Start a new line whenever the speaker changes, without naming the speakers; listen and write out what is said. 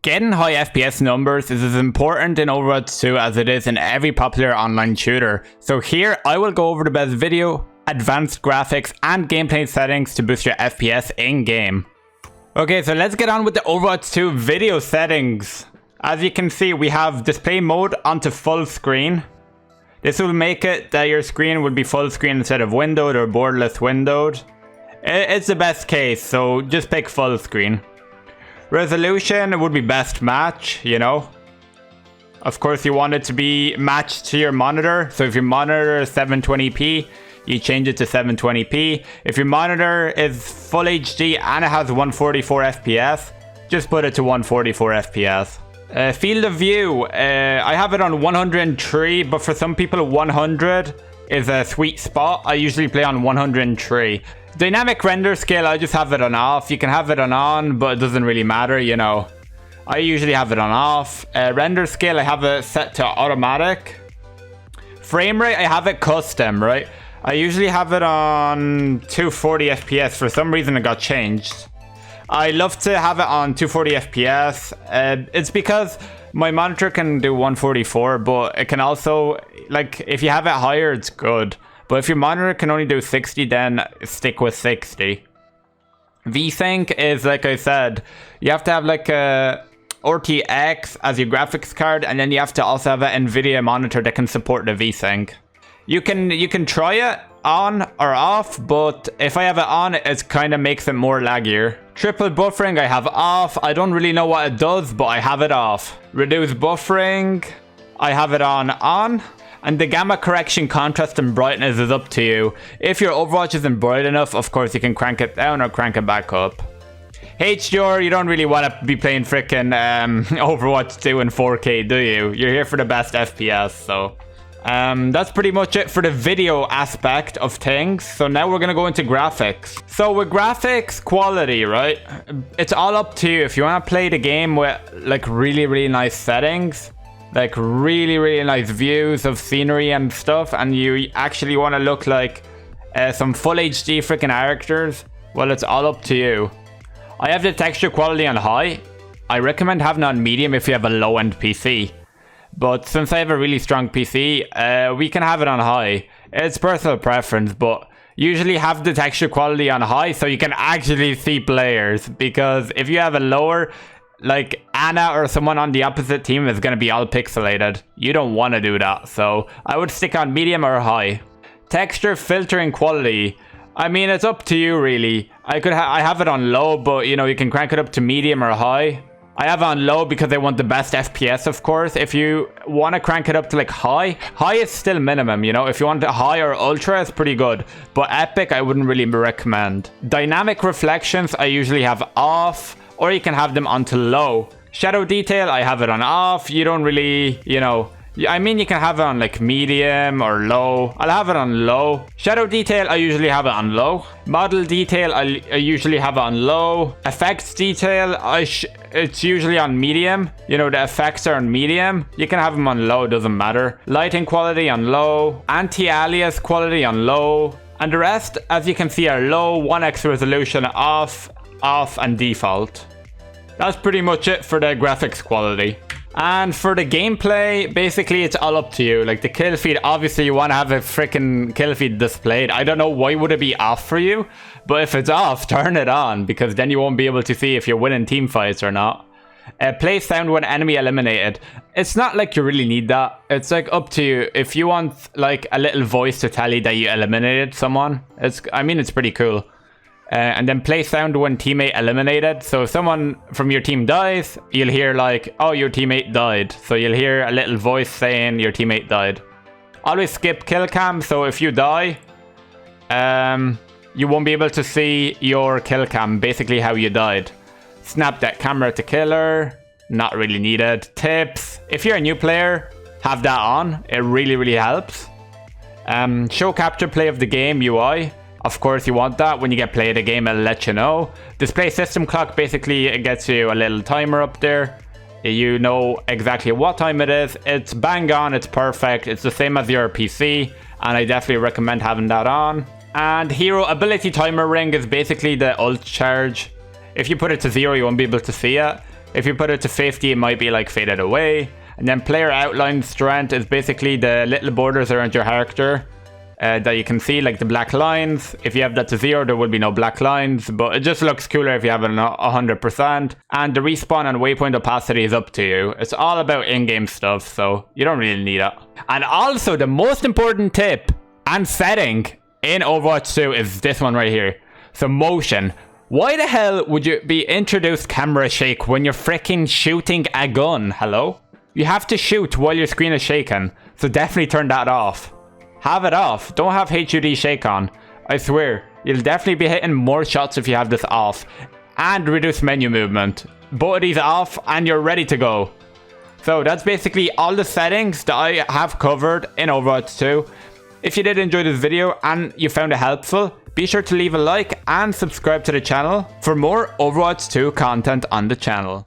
Getting high FPS numbers is as important in Overwatch 2 as it is in every popular online shooter. So here I will go over the best video, advanced graphics and gameplay settings to boost your FPS in game. Okay, so let's get on with the Overwatch 2 video settings. As you can see, we have display mode onto full screen. This will make it that your screen will be full screen instead of windowed or borderless windowed. It's the best case, so just pick full screen. Resolution would be best match, you know. Of course, you want it to be matched to your monitor. So if your monitor is 720p, you change it to 720p. If your monitor is full HD and it has 144 FPS, just put it to 144 FPS. Field of view, I have it on 103, but for some people 100 is a sweet spot. I usually play on 103. Dynamic render scale, I just have it on off. You can have it on, but it doesn't really matter, you know. I usually have it on off. Render scale, I have it set to automatic. Frame rate, I have it custom, right? I usually have it on 240 FPS. For some reason, it got changed. I love to have it on 240 FPS. It's because my monitor can do 144, but it can also, like, if you have it higher, it's good. But if your monitor can only do 60, then stick with 60. VSync is, like I said, you have to have like a RTX as your graphics card, and then you have to also have an NVIDIA monitor that can support the VSync. You can try it on or off, but if I have it on, it kind of makes it more laggier. Triple buffering, I have off. I don't really know what it does, but I have it off. Reduce buffering, I have it on. And the gamma correction, contrast and brightness is up to you. If your Overwatch isn't bright enough, of course you can crank it down or crank it back up. HDR, you don't really want to be playing frickin' Overwatch 2 in 4K, do you? You're here for the best FPS, so... that's pretty much it for the video aspect of things. So now we're gonna go into graphics. So with graphics quality, right? It's all up to you. If you want to play the game with like really nice settings, like really nice views of scenery and stuff, and you actually want to look like some full HD freaking characters, well, it's all up to you. I have the texture quality on high. I recommend having it on medium if you have a low-end PC. But since I have a really strong PC, we can have it on high. It's personal preference, but usually have the texture quality on high so you can actually see players. Because if you have a lower, like Anna or someone on the opposite team is going to be all pixelated. You don't want to do that. So I would stick on medium or high. Texture filtering quality. I mean, it's up to you really. I have it on low, but you know, you can crank it up to medium or high. I have it on low because I want the best FPS, of course. If you want to crank it up to like high is still minimum, you know. If you want it high or ultra, it's pretty good. But epic, I wouldn't really recommend. Dynamic reflections, I usually have off, or you can have them onto low. Shadow detail, I have it on off. You don't really, you know, I mean, you can have it on like medium or low. I'll have it on low. Shadow detail, I usually have it on low. Model detail, I usually have it on low. Effects detail, it's usually on medium. You know, the effects are on medium. You can have them on low, doesn't matter. Lighting quality on low. Anti-alias quality on low. And the rest, as you can see, are low. 1x resolution off, and default. That's pretty much it for the graphics quality. And for the gameplay, basically it's all up to you. Like the kill feed, obviously you want to have a freaking kill feed displayed. I don't know why would it be off for you, but if it's off, turn it on, because then you won't be able to see if you're winning team fights or not. Play sound when enemy eliminated. It's not like you really need that. It's like up to you. If you want like a little voice to tell you that you eliminated someone, it's pretty cool. And then play sound when teammate eliminated. So if someone from your team dies, you'll hear like, oh, your teammate died. So you'll hear a little voice saying your teammate died. Always skip kill cam. So if you die, you won't be able to see your kill cam, basically how you died. Snap that camera to killer. Not really needed. Tips. If you're a new player, have that on. It really helps. Show capture play of the game UI. Of course, you want that. When you get play of the game, it'll let you know. Display system clock, basically, it gets you a little timer up there. You know exactly what time it is. It's bang on, it's perfect. It's the same as your PC, and I definitely recommend having that on. And hero ability timer ring is basically the ult charge. If you put it to 0, you won't be able to see it. If you put it to 50, it might be like faded away. And then player outline strength is basically the little borders around your character that you can see, like the black lines. If you have that to 0, there will be no black lines, but it just looks cooler if you have it on 100%. And the respawn and waypoint opacity is up to you. It's all about in-game stuff, so you don't really need it. And also, the most important tip and setting in Overwatch 2 is this one right here. So motion. Why the hell would you be introduced camera shake when you're freaking shooting a gun? Hello? You have to shoot while your screen is shaking, so definitely turn that off. Have it off. Don't have HUD shake on. I swear, you'll definitely be hitting more shots if you have this off. And reduce menu movement. Both of these off and you're ready to go. So that's basically all the settings that I have covered in Overwatch 2. If you did enjoy this video and you found it helpful, be sure to leave a like and subscribe to the channel for more Overwatch 2 content on the channel.